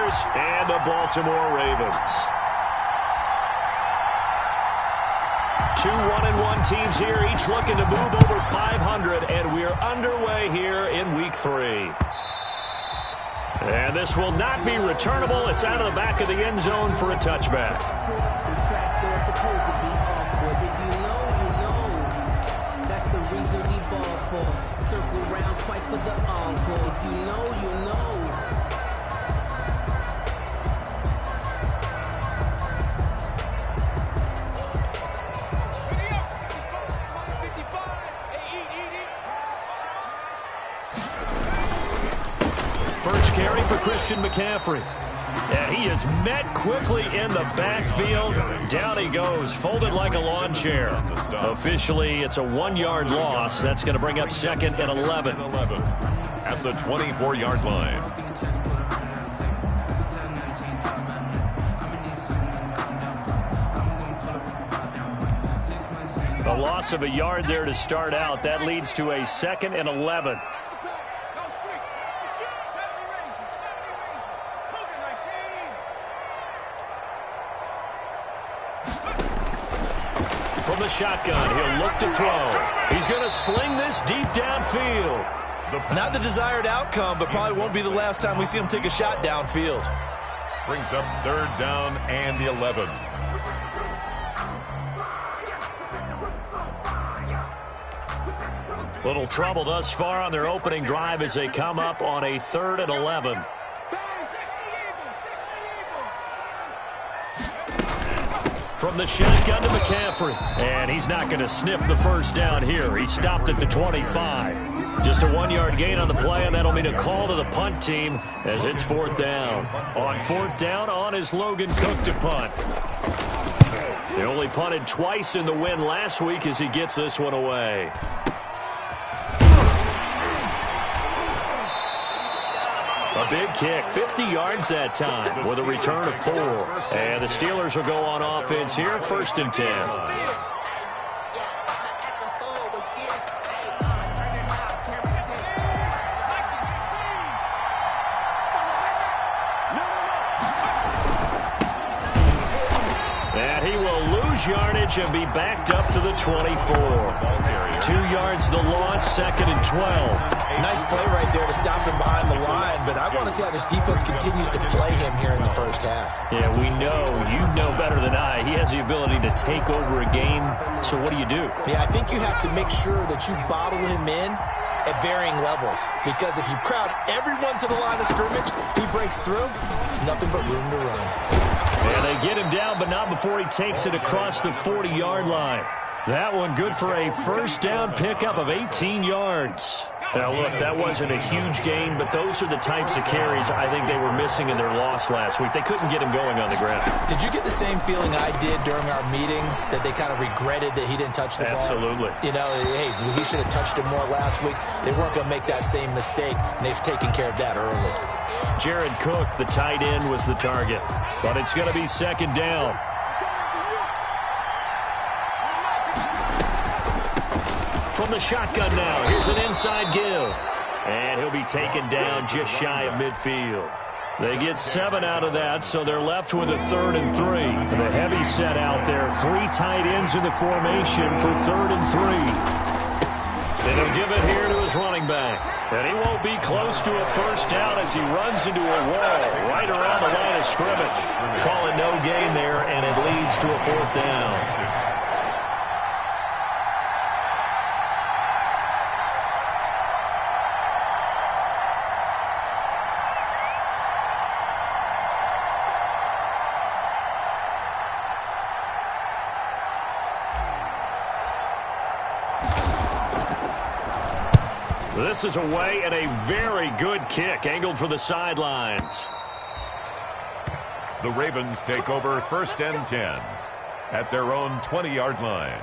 Steelers and the Baltimore Ravens. Two 1-1 teams here, each looking to move over 500, and we're underway here in Week 3. And this will not be returnable. It's out of the back of the end zone for a touchback. That's the reason we ball for. Circle round twice for the encore. If you know, you know. First carry for Christian McCaffrey. And he is met quickly in the backfield. Down he goes, folded like a lawn chair. Officially, it's a 1-yard loss. That's going to bring up 2nd and 11. At the 24-yard line. A loss of a yard there to start out. That leads to a 2nd and 11. From the shotgun, he'll look to throw. He's going to sling this deep downfield. Not the desired outcome, but probably won't be the last time we see him take a shot downfield. Brings up 3rd down and the 11. Little trouble thus far on their opening drive as they come up on a 3rd and 11. From the shotgun to McCaffrey. And he's not going to sniff the first down here. He stopped at the 25. Just a 1-yard gain on the play, and that'll mean a call to the punt team as it's 4th down. On 4th down, on is Logan Cook to punt. They only punted twice in the win last week as he gets this one away. A big kick, 50 yards that time with a return of 4. And the Steelers will go on offense here, 1st and 10. And he will lose yardage and be backed up to the 24. 2 yards the loss, 2nd and 12. Nice play right there to stop him behind the line, but I want to see how this defense continues to play him here in the first half. Yeah, we know, you know better than I, he has the ability to take over a game, so what do you do? Yeah, I think you have to make sure that you bottle him in at varying levels, because if you crowd everyone to the line of scrimmage, if he breaks through, there's nothing but room to run. And they get him down, but not before he takes it across the 40-yard line. That one good for a first down pickup of 18 yards. Now, look, that wasn't a huge gain, but those are the types of carries I think they were missing in their loss last week. They couldn't get him going on the ground. Did you get the same feeling I did during our meetings, that they kind of regretted that he didn't touch the ball? Absolutely. You know, hey, he should have touched it more last week. They weren't going to make that same mistake, and they've taken care of that early. Jared Cook, the tight end, was the target, but it's going to be 2nd down. From the shotgun now, here's an inside give. And he'll be taken down just shy of midfield. They get 7 out of that, so they're left with a 3rd and 3. The heavy set out there, 3 tight ends in the formation for 3rd and 3. And he'll give it here to his running back. And he won't be close to a first down as he runs into a wall right around the line of scrimmage. Call it no gain there, and it leads to a 4th down. This is away and a very good kick angled for the sidelines. The Ravens take over 1st and 10 at their own 20-yard line.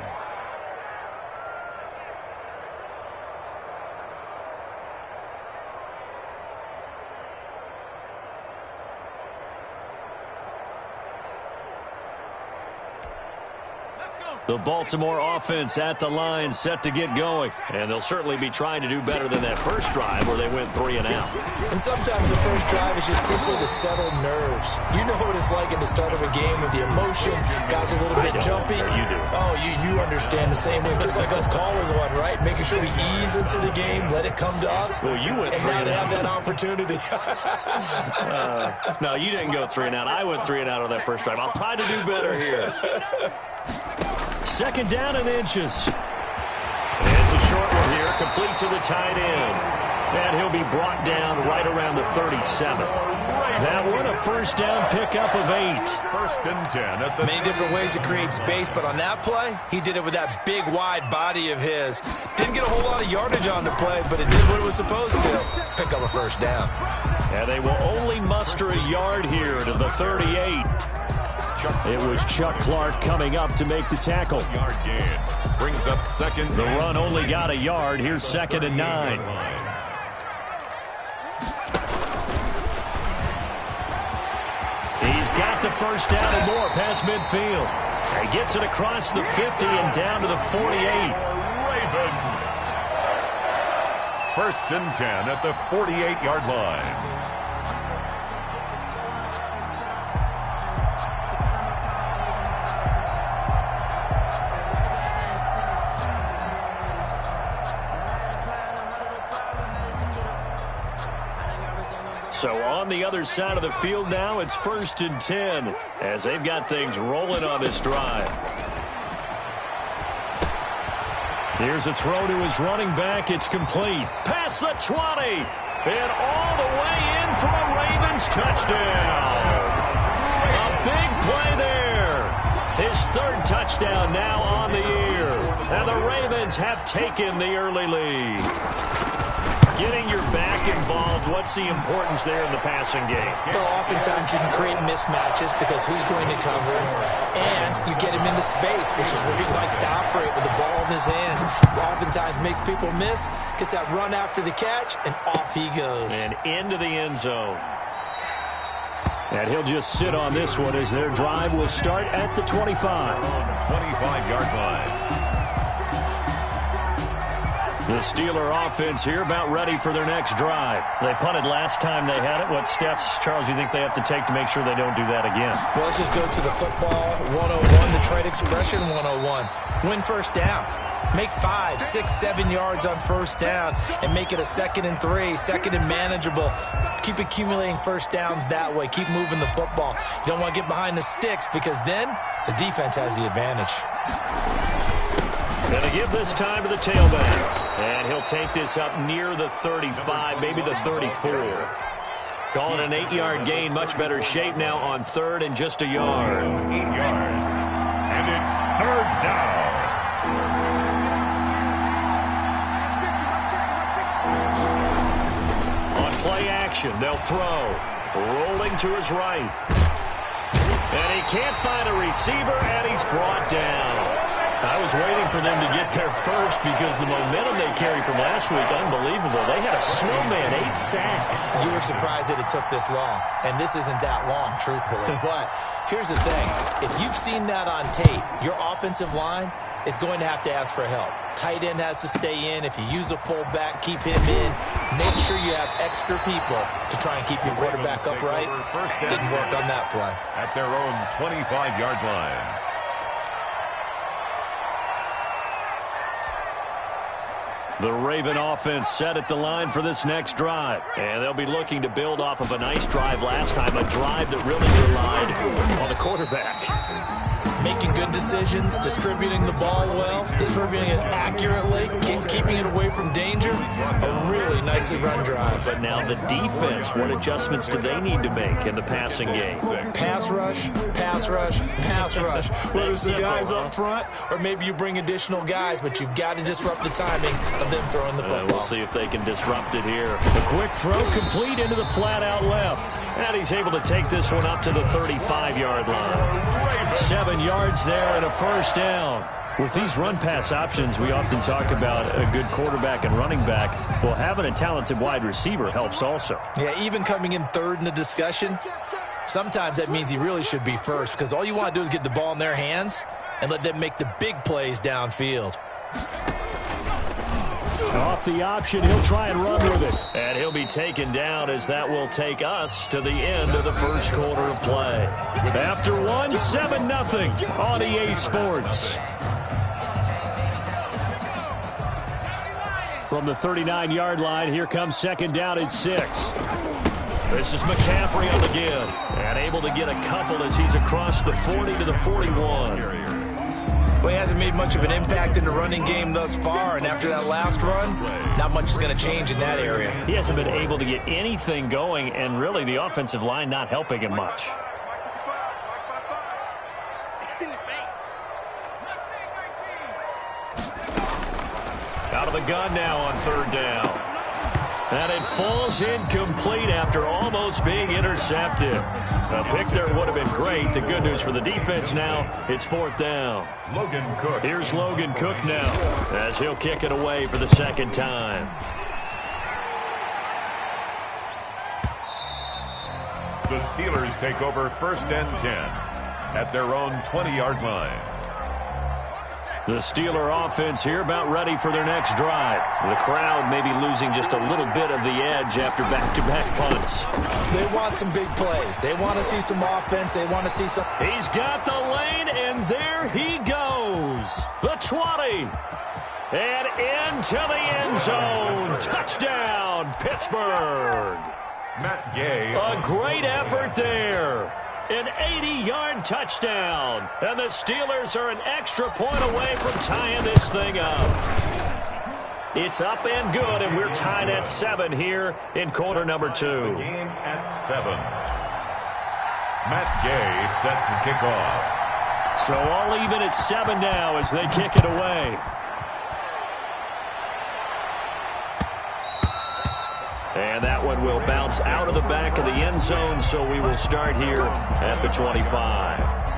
Let's go. The Baltimore offense at the line, set to get going. And they'll certainly be trying to do better than that first drive where they went 3 and out. And sometimes the first drive is just simply to settle nerves. You know what it's like at the start of a game with the emotion. Guys a little bit jumpy. You do. Oh, you understand the same way. Just like us calling one, right? Making sure we ease into the game, let it come to us. Well, you went 3 and now and they out. have that opportunity. No, you didn't go 3 and out. I went 3 and out on that first drive. I'll try to do better here. Second down and inches. And it's a short one here, complete to the tight end. And he'll be brought down right around the 37. That one, a first down pickup of 8. First and 10 at the... Many different ways to create space, but on that play, he did it with that big, wide body of his. Didn't get a whole lot of yardage on the play, but it did what it was supposed to. Pick up a first down. And they will only muster a yard here to the 38. It was Chuck Clark coming up to make the tackle. Yard gain. Brings up second. The run only got a yard. Here's 2nd and 9. He's got the first down and more past midfield. He gets it across the 50 and down to the 48. Ravens. First and 10 at the 48-yard line. So on the other side of the field now, it's 1st and 10 as they've got things rolling on this drive. Here's a throw to his running back. It's complete. Past the 20. And all the way in for a Ravens touchdown. A big play there. His 3rd touchdown now on the year. And the Ravens have taken the early lead. Getting your back involved, what's the importance there in the passing game? Well, oftentimes you can create mismatches because who's going to cover, and you get him into space, which is where he likes to operate with the ball in his hands. Oftentimes makes people miss, gets that run after the catch, and off he goes. And into the end zone. And he'll just sit on this one as their drive will start at the 25. 25-yard line. The Steeler offense here about ready for their next drive. They punted last time they had it. What steps, Charles, you think they have to take to make sure they don't do that again? Well, let's just go to the football 101, the trade expression 101. Win first down. Make 5, 6, 7 yards on first down and make it a 2nd and 3, 2nd and manageable. Keep accumulating first downs that way. Keep moving the football. You don't want to get behind the sticks because then the defense has the advantage. Going to give this time to the tailback. And he'll take this up near the 35, maybe the 34. Calling an 8-yard gain, much better shape now on 3rd and just a yard. 8 yards. And it's 3rd down. On play action, they'll throw. Rolling to his right. And he can't find a receiver, and he's brought down. I was waiting for them to get there first because the momentum they carry from last week, unbelievable. They had a snowman, 8 sacks. You were surprised that it took this long, and this isn't that long, truthfully. But here's the thing. If you've seen that on tape, your offensive line is going to have to ask for help. Tight end has to stay in. If you use a fullback, keep him in. Make sure you have extra people to try and keep your quarterback upright. Didn't work on that play. At their own 25-yard line. The Raven offense set at the line for this next drive. And they'll be looking to build off of a nice drive last time, a drive that really relied on the quarterback. Making good decisions, distributing the ball well, distributing it accurately, keeping it away from danger. A really nicely run drive. But now the defense, what adjustments do they need to make in the passing game? Pass rush, pass rush, pass rush. Whether it's the guys up front or maybe you bring additional guys, but you've got to disrupt the timing of them throwing the football. We'll see if they can disrupt it here. A quick throw complete into the flat out left. And he's able to take this one up to the 35-yard line. 7 yards there and a first down. With these run-pass options, we often talk about a good quarterback and running back. Well, having a talented wide receiver helps also. Yeah, even coming in 3rd in the discussion, sometimes that means he really should be first because all you want to do is get the ball in their hands and let them make the big plays downfield. Off the option, he'll try and run with it. And he'll be taken down as that will take us to the end of the first quarter of play. After one, 7-0 on EA Sports. From the 39-yard line, here comes second down at 6. This is McCaffrey on the give. And able to get a couple as he's across the 40 to the 41. Well, he hasn't made much of an impact in the running game thus far, and after that last run, not much is going to change in that area. He hasn't been able to get anything going, and really the offensive line not helping him much. Out of the gun now on third down. And it falls incomplete after almost being intercepted. A pick there would have been great. The good news for the defense now, it's fourth down. Logan Cook. Here's Logan Cook now as he'll kick it away for the second time. The Steelers take over first and 10 at their own 20-yard line. The Steeler offense here about ready for their next drive. The crowd may be losing just a little bit of the edge after back-to-back punts. They want some big plays. They want to see some offense. They want to see some... He's got the lane, and there he goes. The 20. And into the end zone. Touchdown, Pittsburgh. Matt Gay. A great effort there. An 80-yard touchdown. And the Steelers are an extra point away from tying this thing up. It's up and good, and we're tied at 7 here in quarter number 2. The game at 7. Matt Gay set to kick off. So all even at 7 now as they kick it away. And that one will bounce out of the back of the end zone, so we will start here at the 25.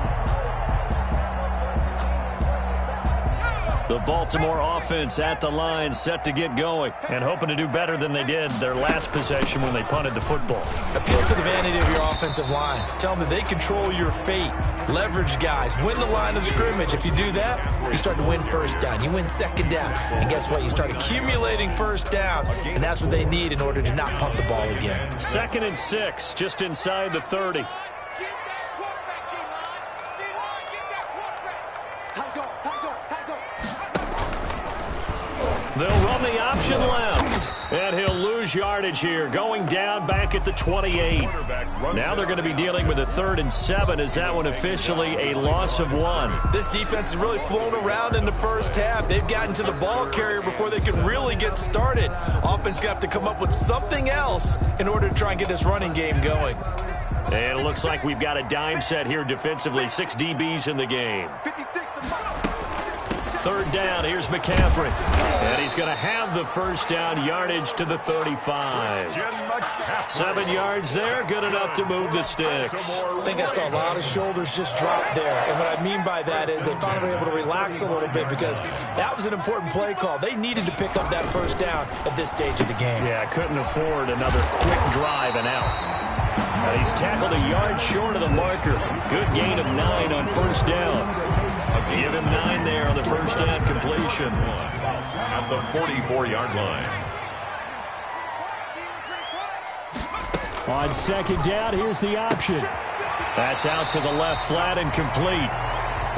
The Baltimore offense at the line, set to get going, and hoping to do better than they did their last possession when they punted the football. Appeal to the vanity of your offensive line. Tell them that they control your fate. Leverage guys. Win the line of scrimmage. If you do that, you start to win first down. You win second down. And guess what? You start accumulating first downs, and that's what they need in order to not punt the ball again. 2nd and 6, just inside the 30. They'll run the option left, and he'll lose yardage here, going down back at the 28. Now they're going to be dealing with a 3rd and 7. Is that one officially a loss of 1? This defense has really flown around in the first half. They've gotten to the ball carrier before they can really get started. Offense going to have to come up with something else in order to try and get this running game going. And it looks like we've got a dime set here defensively. 6 DBs in the game. 3rd down, here's McCaffrey. And he's going to have the first down, yardage to the 35. 7 yards there, good enough to move the sticks. I think I saw a lot of shoulders just drop there. And what I mean by that is they finally were able to relax a little bit because that was an important play call. They needed to pick up that first down at this stage of the game. Yeah, couldn't afford another quick drive and out. And he's tackled a yard short of the marker. Good gain of 9 on first down. Give him 9 there on the first down completion. At the 44-yard line. On second down, here's the option. That's out to the left, flat and complete.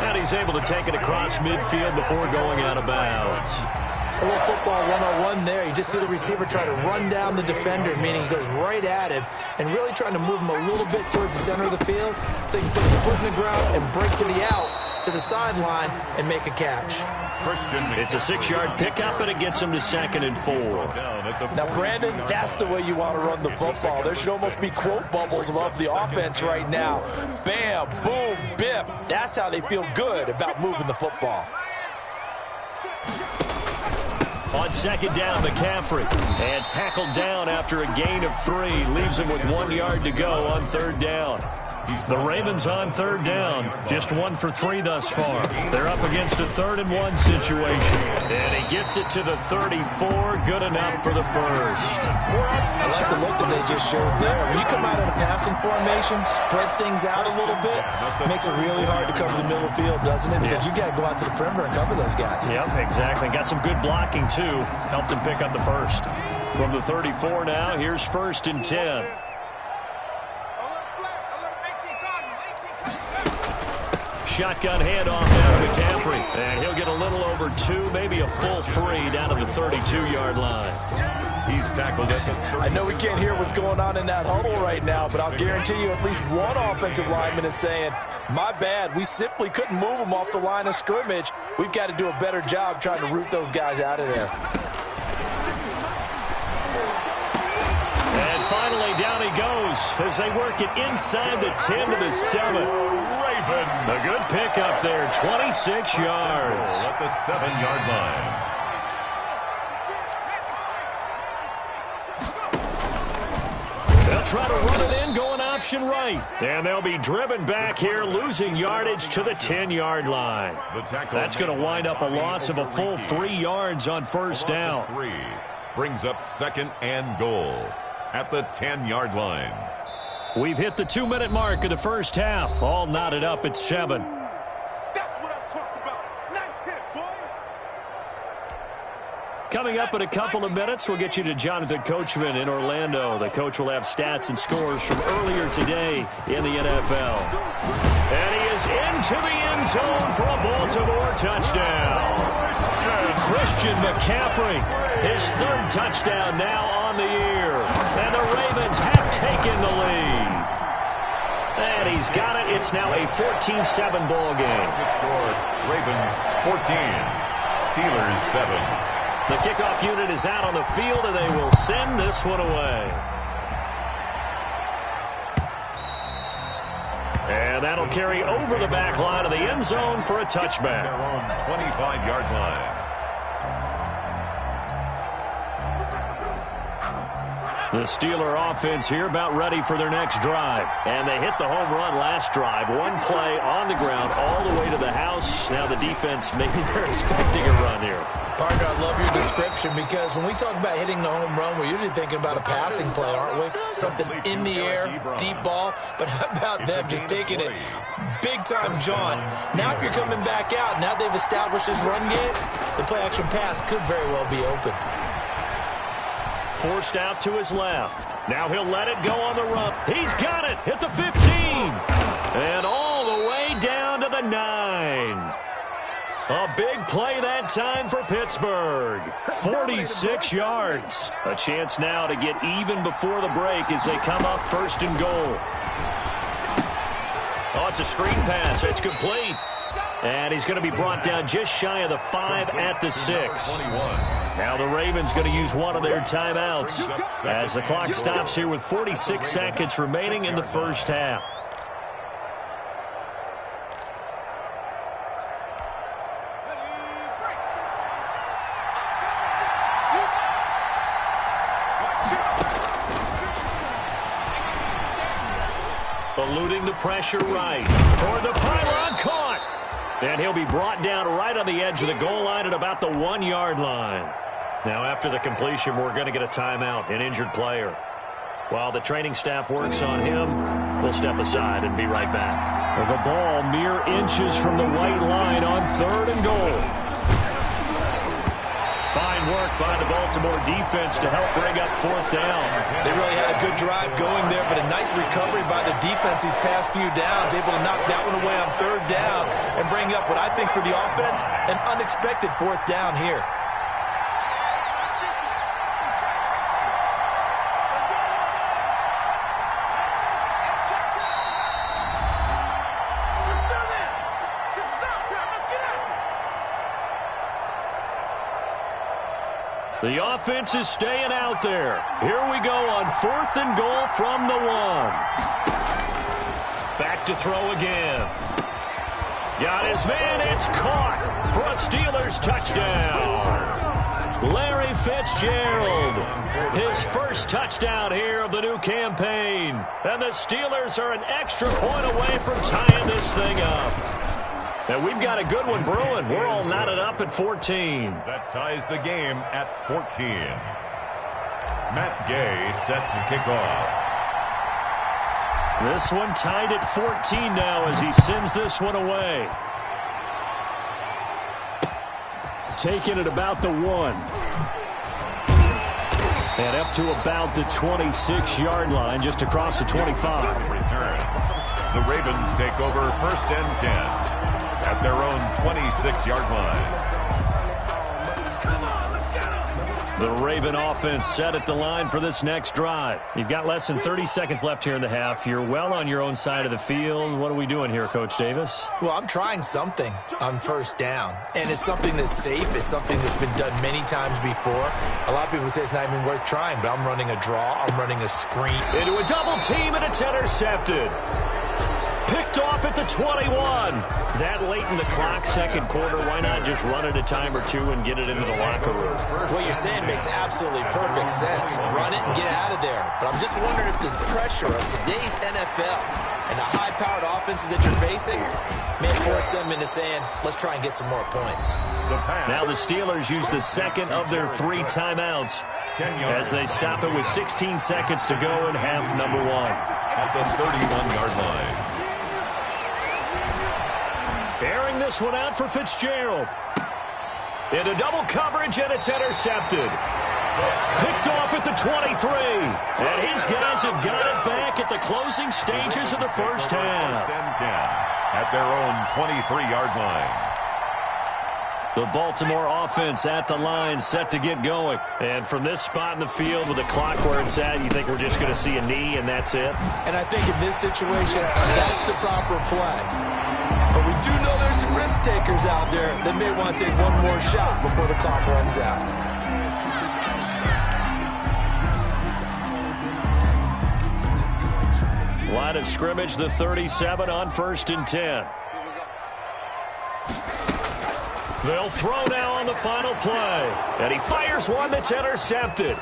And he's able to take it across midfield before going out of bounds. A little football 101 there. You just see the receiver try to run down the defender, meaning he goes right at him and really trying to move him a little bit towards the center of the field so he can put his foot in the ground and break to the out, to the sideline, and make a catch. It's a 6-yard pickup, and it gets him to 2nd and 4. Now, Brandon, that's the way you want to run the football. There should almost be quote bubbles above the offense right now. Bam, boom, biff. That's how they feel good about moving the football. On second down, McCaffrey. And tackled down after a gain of 3. Leaves him with 1 yard to go on 3rd down. The Ravens on third down. Just 1 for 3 thus far. They're up against a 3rd-and-1 situation. And he gets it to the 34. Good enough for the first. I like the look that they just showed there. When you come out in a passing formation, spread things out a little bit, makes it really hard to cover the middle of the field, doesn't it? Because you got to go out to the perimeter and cover those guys. Yep, exactly. Got some good blocking, too. Helped him pick up the first. From the 34 now, here's 1st and 10. Shotgun handoff down to McCaffrey. And he'll get a little over 2, maybe a full 3 down to the 32-yard line. He's tackled at the 30. I know we can't hear what's going on in that huddle right now, but I'll guarantee you at least one offensive lineman is saying, my bad, we simply couldn't move them off the line of scrimmage. We've got to do a better job trying to root those guys out of there. And finally, down he goes as they work it inside the 10 to the 7. A good pickup there, 26 yards. At the 7-yard line. They'll try to run it in, going option right. And they'll be driven back here, losing yardage to the 10-yard line. That's going to wind up a loss of a full 3 yards on first down. 3 brings up 2nd and goal at the 10-yard line. We've hit the 2-minute mark of the first half. All knotted up at 7. That's what I'm talking about. Nice hit, boy. Coming up in a couple of minutes, we'll get you to Jonathan Coachman in Orlando. The coach will have stats and scores from earlier today in the NFL. And he is into the end zone for a Baltimore touchdown. Christian McCaffrey, his 3rd touchdown now on the year. And the Ravens have taken the lead. And he's got it. It's now a 14-7 ball game. Score, Ravens 14, Steelers 7. The kickoff unit is out on the field, and they will send this one away. And that'll carry over the back line of the end zone for a touchback. Their own 25-yard line. The Steeler offense here about ready for their next drive. And they hit the home run last drive. 1 play on the ground all the way to the house. Now the defense, maybe they're expecting a run here. Partner, I love your description because when we talk about hitting the home run, we're usually thinking about a passing play, aren't we? Something in the air, deep ball. But how about them just taking it big-time jaunt? Now if you're coming back out, now they've established this run game, the play-action pass could very well be open. Forced out to his left. Now he'll let it go on the run. He's got it at the 15. And all the way down to the 9. A big play that time for Pittsburgh. 46 yards. A chance now to get even before the break as they come up 1st and goal. Oh, it's a screen pass. It's complete. And he's going to be brought down just shy of the 5 at the 6. Now the Ravens going to use one of their timeouts as the clock stops here with 46 seconds remaining in the first half. Eluding the pressure right. Toward the pylon, caught. And he'll be brought down right on the edge of the goal line at about the 1-yard line. Now, after the completion, we're going to get a timeout, an injured player. While the training staff works on him, we'll step aside and be right back. The ball mere inches from the white line on 3rd and goal. Fine work by the Baltimore defense to help bring up 4th down. They really had a good drive going there, but a nice recovery by the defense these past few downs, able to knock that one away on 3rd down and bring up what I think for the offense, an unexpected 4th down here. The offense is staying out there. Here we go on 4th and goal from the 1. Back to throw again. Got his man. It's caught for a Steelers touchdown. Larry Fitzgerald. His first touchdown here of the new campaign. And the Steelers are an extra point away from tying this thing up. And we've got a good one brewing. We're all knotted up at 14. That ties the game at 14. Matt Gay set to kick off. This one tied at 14 now as he sends this one away. Taking it about the 1. And up to about the 26-yard line, just across the 25. Return. The Ravens take over 1st and 10 at their own 26-yard line. The Raven offense set at the line for this next drive. You've got less than 30 seconds left here in the half. You're well on your own side of the field. What are we doing here, Coach Davis? Well, I'm trying something on 1st down, and it's something that's safe. It's something that's been done many times before. A lot of people say it's not even worth trying, but I'm running a draw. I'm running a screen. Into a double team, and it's intercepted. Picked off at the 21. That late in the clock, second quarter, why not just run it a time or two and get it into the locker room? What you're saying makes absolutely perfect sense. Run it and get out of there. But I'm just wondering if the pressure of today's NFL and the high-powered offenses that you're facing may force them into saying, let's try and get some more points. Now the Steelers use the second of their 3 timeouts as they stop it with 16 seconds to go in half number 1. At the 31-yard line. Airing this one out for Fitzgerald. Into double coverage, and it's intercepted. Picked off at the 23. And his guys have got it back at the closing stages of the first half. At their own 23-yard line. The Baltimore offense at the line, set to get going. And from this spot in the field with the clock where it's at, you think we're just going to see a knee and that's it? And I think in this situation, that's the proper play. But we do know there's some risk takers out there that may want to take one more shot before the clock runs out. Line of scrimmage, the 37 on 1st and 10. They'll throw now on the final play. And he fires one that's intercepted.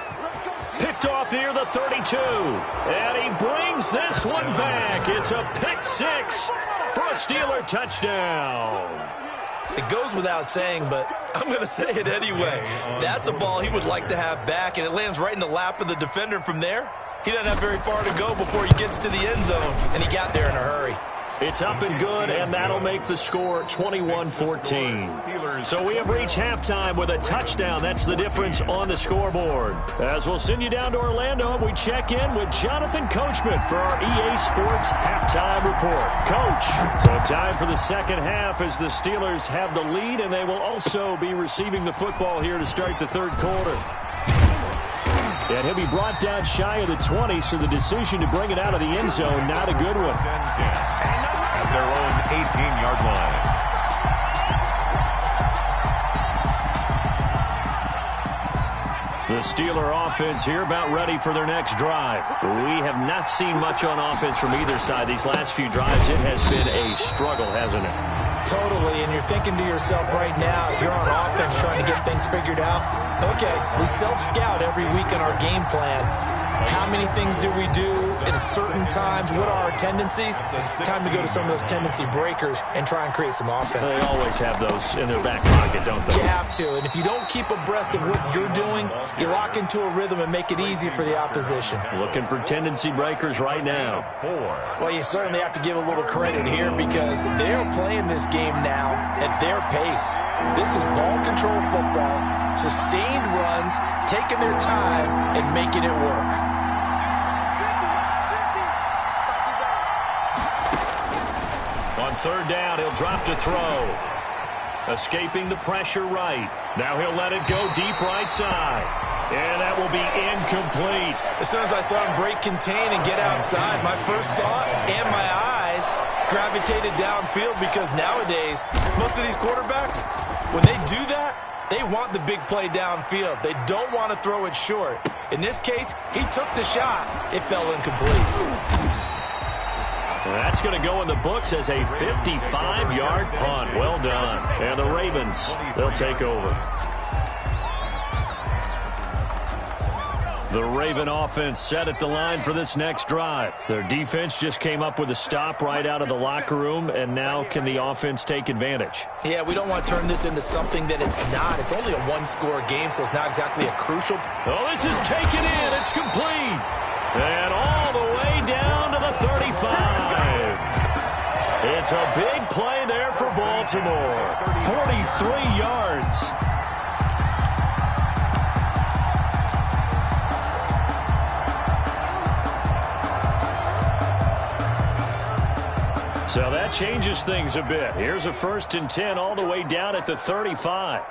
Picked off near the 32. And he brings this one back. It's a pick 6 for a Steeler touchdown. It goes without saying, but I'm going to say it anyway. That's a ball he would like to have back, and it lands right in the lap of the defender from there. He doesn't have very far to go before he gets to the end zone, and he got there in a hurry. It's up and good, and that'll make the score 21-14. So we have reached halftime with a touchdown. That's the difference on the scoreboard. As we'll send you down to Orlando, we check in with Jonathan Coachman for our EA Sports Halftime Report. Coach, so time for the second half as the Steelers have the lead, and they will also be receiving the football here to start the third quarter. And he'll be brought down shy of the 20, so the decision to bring it out of the end zone, not a good one. At their own 18-yard line. The Steeler offense here about ready for their next drive. We have not seen much on offense from either side. These last few drives, it has been a struggle, hasn't it? Totally, and you're thinking to yourself right now, if you're on offense trying to get things figured out, okay, we self-scout every week in our game plan. How many things do we do at certain times? What are our tendencies? Time to go to some of those tendency breakers and try and create some offense. They always have those in their back pocket, don't they? You have to, and if you don't keep abreast of what you're doing, you lock into a rhythm and make it easy for the opposition. Looking for tendency breakers right now. Well, you certainly have to give a little credit here because they're playing this game now at their pace. This is ball control football, sustained runs, taking their time and making it work. On third down, he'll drop to throw. Escaping the pressure right. Now he'll let it go deep right side. And that will be incomplete. As soon as I saw him break contain and get outside, my first thought and my eyes gravitated downfield because nowadays, most of these quarterbacks, when they do that, they want the big play downfield. They don't want to throw it short. In this case, he took the shot. It fell incomplete. That's going to go in the books as a 55-yard punt. Well done. And the Ravens, they'll take over. The Raven offense set at the line for this next drive. Their defense just came up with a stop right out of the locker room, and now can the offense take advantage? Yeah, we don't want to turn this into something that it's not. It's only a one-score game, so it's not exactly a crucial. Oh, this is taken in. It's complete. And all the way down to the 35. It's a big play there for Baltimore. 43 yards. So that changes things a bit. Here's a 1st and 10 all the way down at the 35.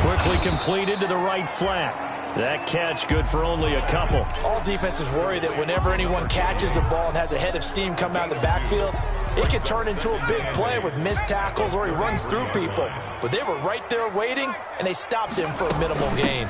Quickly completed to the right flat. That catch good for only a couple. All defenses worry that whenever anyone catches the ball and has a head of steam come out of the backfield, it can turn into a big play with missed tackles or he runs through people. But they were right there waiting, and they stopped him for a minimal gain.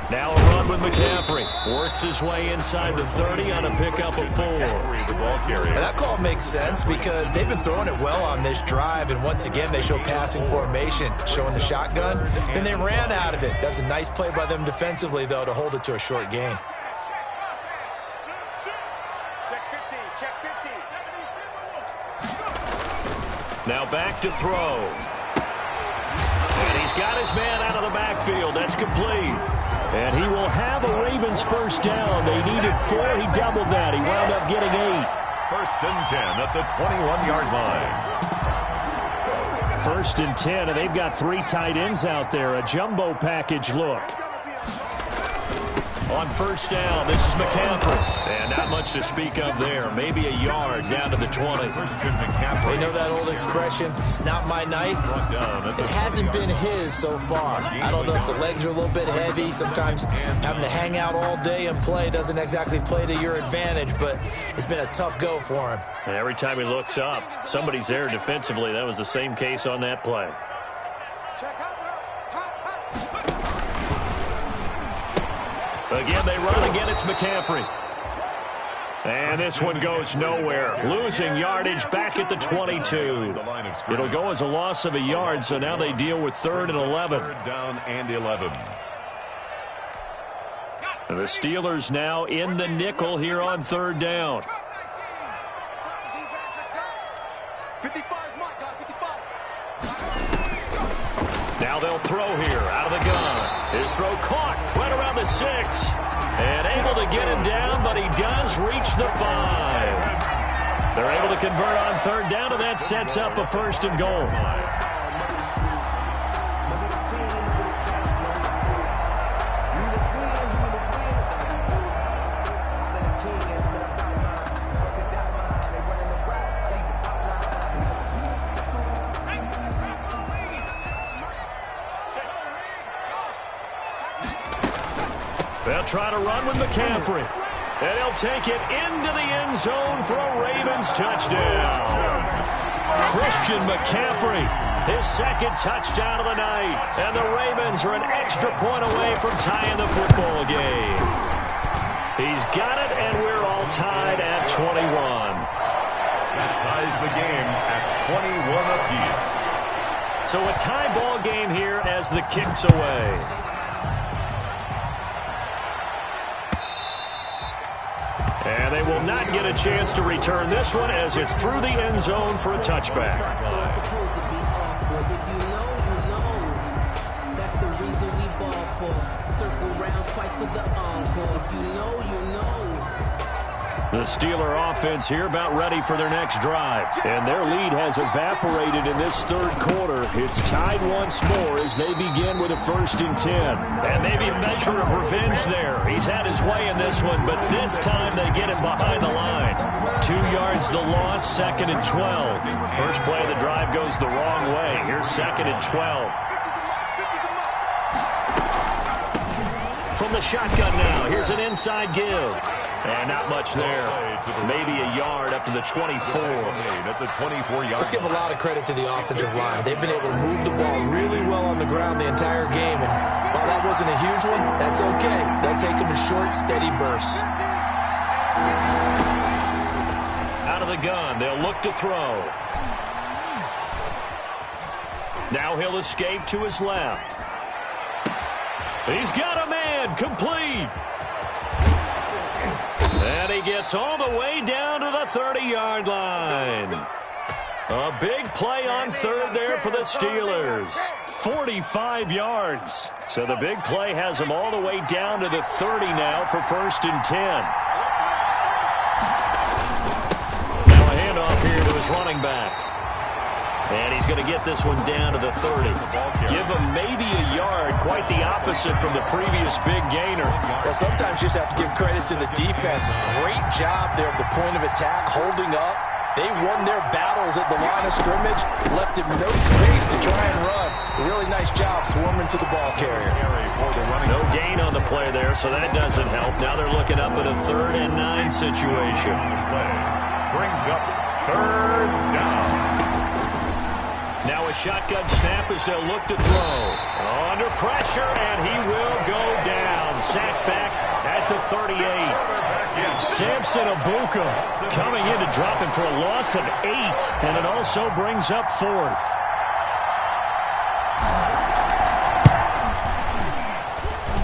Now a run with McCaffrey. Works his way inside the 30 on a pickup of 4. And that call makes sense because they've been throwing it well on this drive, and once again they show passing formation, showing the shotgun. Then they ran out of it. That's a nice play by them defensively, though, to hold it to a short gain. Now back to throw. And he's got his man out of the backfield. That's complete. And he will have a Ravens 1st down. They needed 4. He doubled that. He wound up getting 8. 1st and 10 at the 21-yard line. 1st and 10, and they've got 3 tight ends out there. A jumbo package look. On 1st down, this is McCaffrey. And not much to speak of there. Maybe a yard down to the 20. They know that old expression, it's not my night. It hasn't been his so far. I don't know if the legs are a little bit heavy. Sometimes having to hang out all day and play doesn't exactly play to your advantage, but it's been a tough go for him. And every time he looks up, somebody's there defensively. That was the same case on that play. Again, they run. Again, it's McCaffrey. And this one goes nowhere. Losing yardage back at the 22. It'll go as a loss of a yard, so now they deal with 3rd and 11. 3rd down and 11. And the Steelers now in the nickel here on 3rd down. 55, Now they'll throw here out of the gun. His throw caught right around the 6. And able to get him down, but he does reach the 5. They're able to convert on 3rd down, and that sets up a 1st and goal. They'll try to run with McCaffrey. And he'll take it into the end zone for a Ravens touchdown. Christian McCaffrey, his 2nd touchdown of the night. And the Ravens are an extra point away from tying the football game. He's got it, and we're all tied at 21. That ties the game at 21 apiece. So a tie ball game here as the kick's away. And they will not get a chance to return this one as it's through the end zone for a touchback. If you know, you know. That's the reason we ball for. Circle round twice for the encore. If you know, you know. The Steeler offense here about ready for their next drive. And their lead has evaporated in this 3rd quarter. It's tied once more as they begin with a 1st and 10. And maybe a measure of revenge there. He's had his way in this one, but this time they get him behind the line. 2 yards the loss, 2nd and 12. First play of the drive goes the wrong way. Here's 2nd and 12. From the shotgun now, here's an inside give. And not much there. Maybe a yard up to the 24. Let's give a lot of credit to the offensive line. They've been able to move the ball really well on the ground the entire game. And while that wasn't a huge one, that's okay. They'll take them in short, steady bursts. Out of the gun, they'll look to throw. Now he'll escape to his left. He's got a man, complete. And he gets all the way down to the 30-yard line. A big play on third there for the Steelers. 45 yards. So the big play has them all the way down to the 30 now for 1st and 10. Now a handoff here to his running back. And he's going to get this one down to the 30. Give him maybe a yard, quite the opposite from the previous big gainer. Well, sometimes you just have to give credit to the defense. Great job there at the point of attack, holding up. They won their battles at the line of scrimmage, left him no space to try and run. Really nice job swarming to the ball carrier. No gain on the play there, so that doesn't help. Now they're looking up at a 3rd and 9 situation. Brings up 3rd down. Now a shotgun snap as they'll look to throw. Under pressure, and he will go down. Sacked back at the 38. Samson Abuka coming in to drop him for a loss of 8, and it also brings up 4th.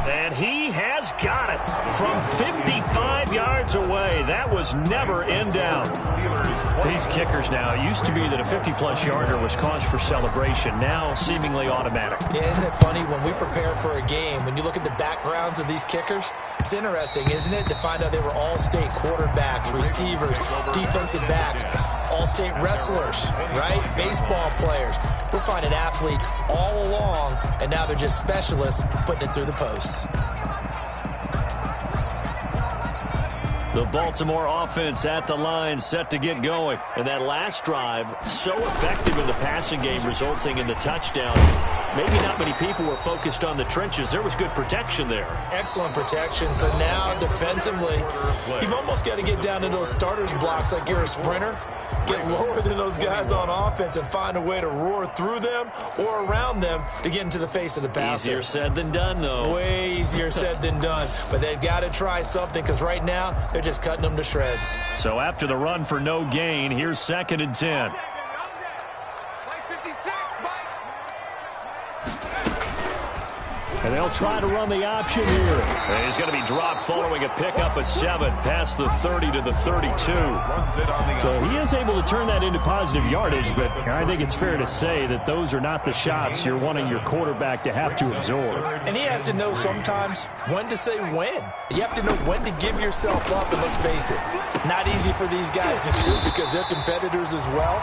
And he has got it from 55 yards away. That was never in doubt. These kickers now, it used to be that a 50-plus yarder was cause for celebration. Now seemingly automatic. Yeah, isn't it funny when we prepare for a game, when you look at the backgrounds of these kickers, it's interesting, isn't it, to find out they were all-state quarterbacks, receivers, defensive backs, all-state wrestlers, right? Baseball players. We're finding athletes all along, and now they're just specialists putting it through the posts. The Baltimore offense at the line, set to get going. And that last drive, so effective in the passing game, resulting in the touchdown. Maybe not many people were focused on the trenches. There was good protection there. Excellent protection. So now, defensively, you've almost got to get down to those starters blocks like you're a sprinter. Get lower than those guys on offense and find a way to roar through them or around them to get into the face of the passer. Easier said than done, though. Way easier said than done. But they've got to try something because right now they're just cutting them to shreds. So after the run for no gain, here's 2nd and 10. And they'll try to run the option here. And he's going to be dropped following a pickup of 7 past the 30 to the 32. So he is able to turn that into positive yardage, but I think it's fair to say that those are not the shots you're wanting your quarterback to have to absorb. And he has to know sometimes when to say when. You have to know when to give yourself up, and let's face it, not easy for these guys to do because they're competitors as well.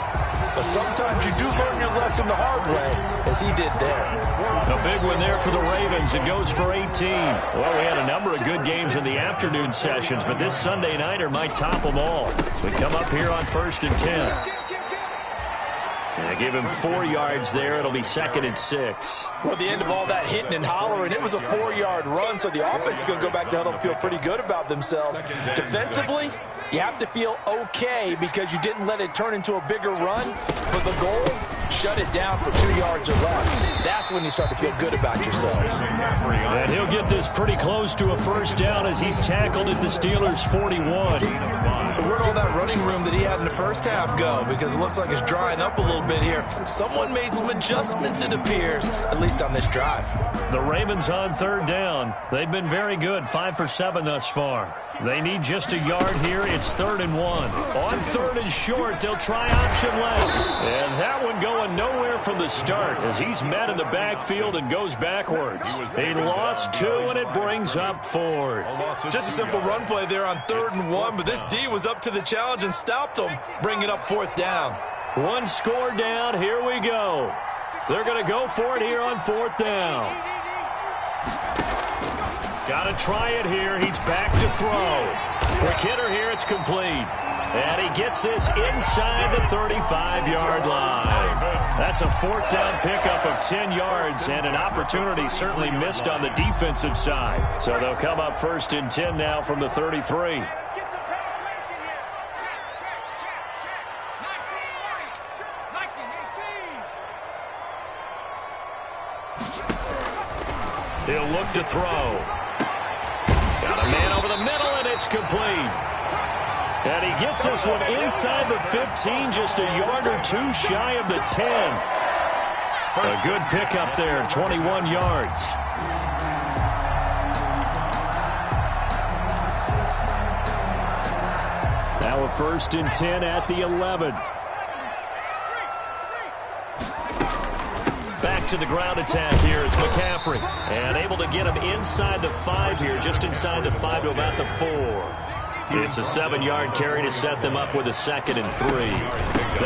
But sometimes you do learn your lesson the hard way, as he did there. A big one there for the Ravens. It goes for 18. Well, we had a number of good games in the afternoon sessions, but this Sunday nighter might top them all. So we come up here on 1st and 10. And give him 4 yards there. It'll be 2nd and 6. Well, at the end of all that hitting and hollering, it was a 4-yard run, so the offense is going to go back to huddle and feel pretty good about themselves. Defensively, you have to feel okay because you didn't let it turn into a bigger run. But the goal, shut it down for 2 yards or less. That's when you start to feel good about yourselves. And he'll get this pretty close to a 1st down as he's tackled at the Steelers' 41. So where'd all that running room that he had in the first half go? Because it looks like it's drying up a little bit here. Someone made some adjustments, it appears, at least on this drive. The Ravens on 3rd down. They've been very good, 5 for 7 thus far. They need just a yard here. It's 3rd and 1. On 3rd and short, they'll try option left. And that one going nowhere from the start as he's met in the backfield and goes backwards. He lost 2, and it brings up 4th. Just a simple run play there on 3rd and 1, but this D was up to the challenge and stopped him, bringing up 4th down. 1 score down. Here we go. They're going to go for it here on 4th down. Got to try it here. He's back to throw. Quick hitter here. It's complete. And he gets this inside the 35-yard line. That's a 4th down pickup of 10 yards and an opportunity certainly missed on the defensive side. So they'll come up 1st and 10 now from the 33. He'll look to throw. Got a man over the middle, and it's complete. And he gets this one inside the 15, just a yard or 2 shy of the 10. A good pickup there, 21 yards. Now a 1st and 10 at the 11. Back to the ground attack here. It's McCaffrey. And able to get him inside the 5 here, just inside the 5 to about the 4. It's a 7-yard carry to set them up with a 2nd and 3.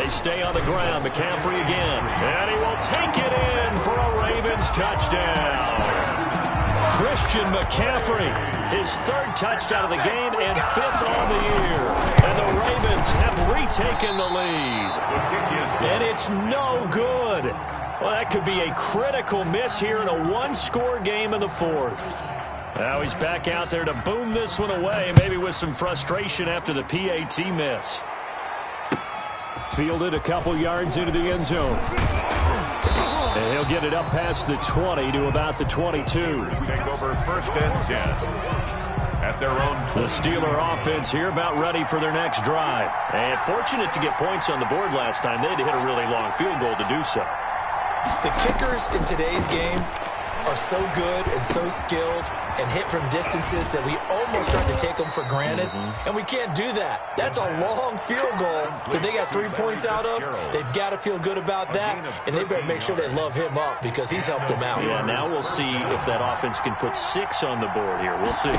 They stay on the ground. McCaffrey again. And he will take it in for a Ravens touchdown. Christian McCaffrey, his 3rd touchdown of the game and 5th on the year. And the Ravens have retaken the lead. And it's no good. Well, that could be a critical miss here in a 1-score game in the 4th. Now he's back out there to boom this one away, maybe with some frustration after the PAT miss. Fielded a couple yards into the end zone. And he'll get it up past the 20 to about the 22. Take over 1st and 10 at their own 20. The Steeler offense here about ready for their next drive. And fortunate to get points on the board last time. They had to hit a really long field goal to do so. The kickers in today's game are so good and so skilled and hit from distances that we almost start to take them for granted. And we can't do that. That's a long field goal that they got 3 points out of. They've got to feel good about that, and they better make sure they love him up because he's helped them out. Yeah, now we'll see if that offense can put 6 on the board here. We'll see.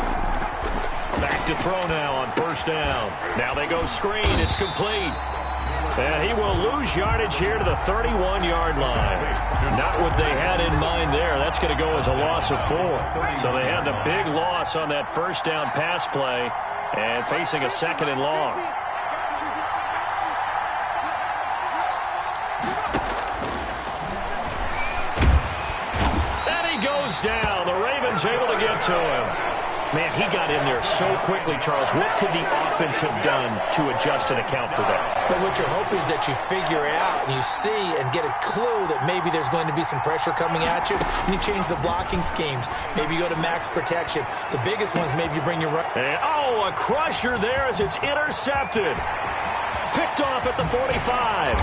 Back to throw now on 1st down. Now they go screen. It's complete. And he will lose yardage here to the 31-yard line. Not what they had in mind there. That's going to go as a loss of 4. So they had the big loss on that 1st down pass play and facing a 2nd and long. And he goes down. The Ravens able to get to him. Man, he got in there so quickly, Charles. What could the offense have done to adjust and account for that? But what you're hoping is that you figure out and you see and get a clue that maybe there's going to be some pressure coming at you, and you change the blocking schemes. Maybe you go to max protection. The biggest ones, maybe you bring your run. And, a crusher there as it's intercepted. Picked off at the 45.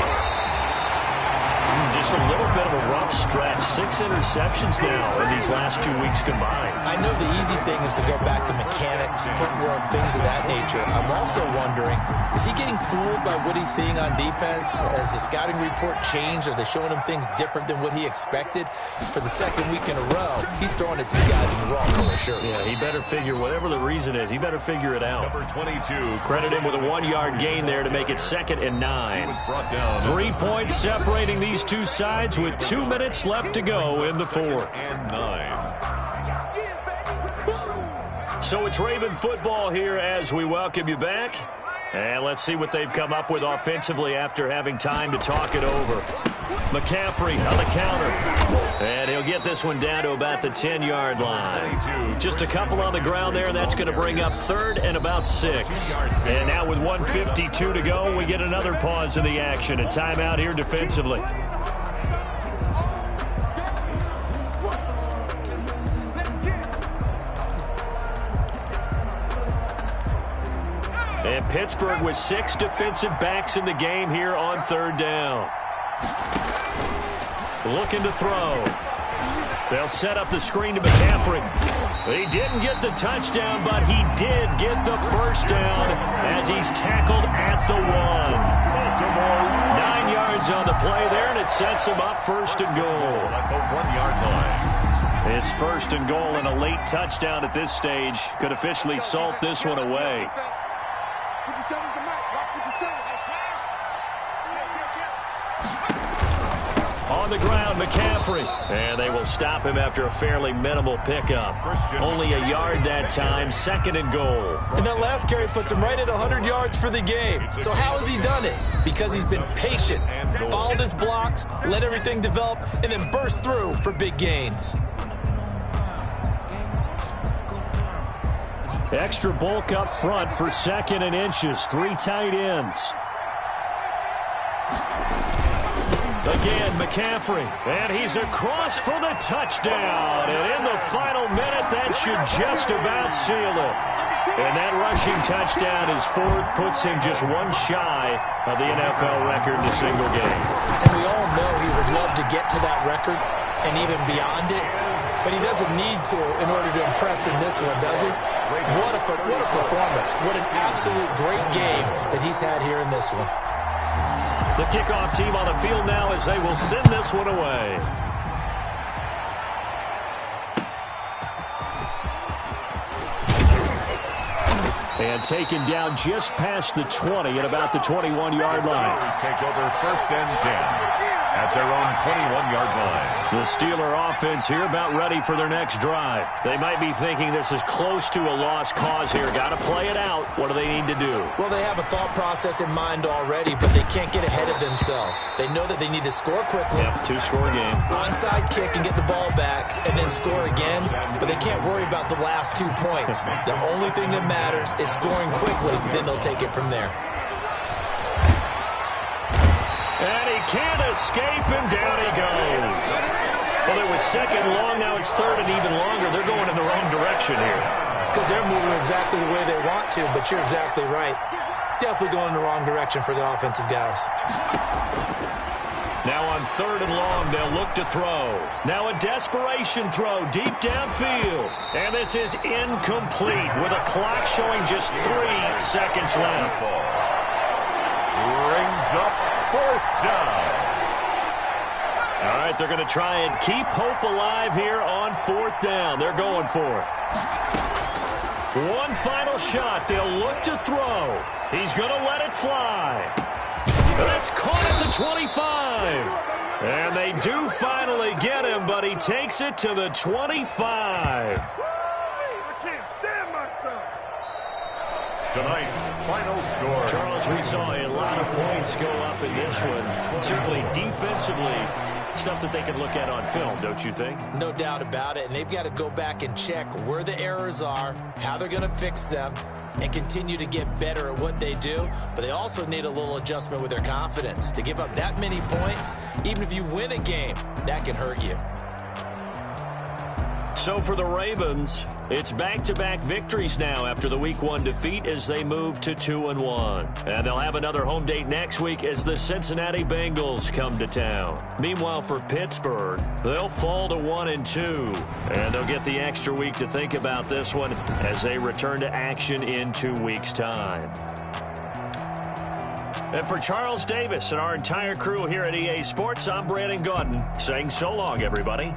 Just a little bit of a rough stretch. 6 interceptions now in these last 2 weeks combined. I know the easy thing is to go back to mechanics, footwork, things of that nature. I'm also wondering, is he getting fooled by what he's seeing on defense? Has the scouting report changed? Are they showing him things different than what he expected? For the 2nd week in a row, he's throwing it to the guys in the wrong color shirts. Yeah, he better figure, whatever the reason is, he better figure it out. Number 22. Credit him with a 1-yard gain there to make it 2nd and 9. Was brought down. 3 points separating these two sides with 2 minutes left to go in the 4th. And 9. So it's Raven football here as we welcome you back. And let's see what they've come up with offensively after having time to talk it over. McCaffrey on the counter. And he'll get this one down to about the 10-yard line. Just a couple on the ground there, and that's going to bring up 3rd and about 6. And now with 1:52 to go, we get another pause in the action. A timeout here defensively. And Pittsburgh with 6 defensive backs in the game here on 3rd down. Looking to throw. They'll set up the screen to McCaffrey. He didn't get the touchdown, but he did get the 1st down as he's tackled at the 1. 9 yards on the play there, and it sets him up 1st and goal. At the 1-yard line. It's 1st and goal, and a late touchdown at this stage could officially salt this one away. On the ground, McCaffrey. And they will stop him after a fairly minimal pickup. Only a yard that time, 2nd and goal. And that last carry puts him right at 100 yards for the game. So how has he done it? Because he's been patient, followed his blocks, let everything develop, and then burst through for big gains. Extra bulk up front for 2nd and inches. 3 tight ends. Again, McCaffrey, and he's across for the touchdown. And in the final minute, that should just about seal it. And that rushing touchdown, his 4th, puts him just 1 shy of the NFL record in a single game. And we all know he would love to get to that record and even beyond it. But he doesn't need to in order to impress in this one, does he? What a performance. What an absolute great game that he's had here in this one. The kickoff team on the field now as they will send this one away. And taken down just past the 20 at about the 21-yard line. Take over first and 10 at their own 21-yard line. The Steeler offense here about ready for their next drive. They might be thinking this is close to a lost cause here. Got to play it out. What do they need to do? Well, they have a thought process in mind already, but they can't get ahead of themselves. They know that they need to score quickly. Yep, two-score game. Onside kick and get the ball back and then score again, but they can't worry about the last 2 points. The only thing that matters is scoring quickly, then they'll take it from there. And he can't escape, and down he goes. Well, it was second long, now it's third and even longer. They're going in the wrong direction here. Because they're moving exactly the way they want to, but you're exactly right. Definitely going in the wrong direction for the offensive guys. Now on third and long, they'll look to throw. Now a desperation throw deep downfield. And this is incomplete with a clock showing just 3 seconds left. Brings up fourth down. All right, they're going to try and keep hope alive here on fourth down. They're going for it. One final shot. They'll look to throw. He's going to let it fly. That's caught at the 25. And they do finally get him, but he takes it to the 25. Tonight's final score. Charles, we saw a lot of points go up in this one. Certainly defensively, stuff that they can look at on film, don't you think? No doubt about it, and they've got to go back and check where the errors are, how they're going to fix them, and continue to get better at what they do. But they also need a little adjustment with their confidence. To give up that many points, even if you win a game, that can hurt you. So for the Ravens, it's back-to-back victories now after the Week 1 defeat as they move to 2-1. And they'll have another home date next week as the Cincinnati Bengals come to town. Meanwhile, for Pittsburgh, they'll fall to 1-2. And they'll get the extra week to think about this one as they return to action in 2 weeks' time. And for Charles Davis and our entire crew here at EA Sports, I'm Brandon Gaudin saying so long, everybody.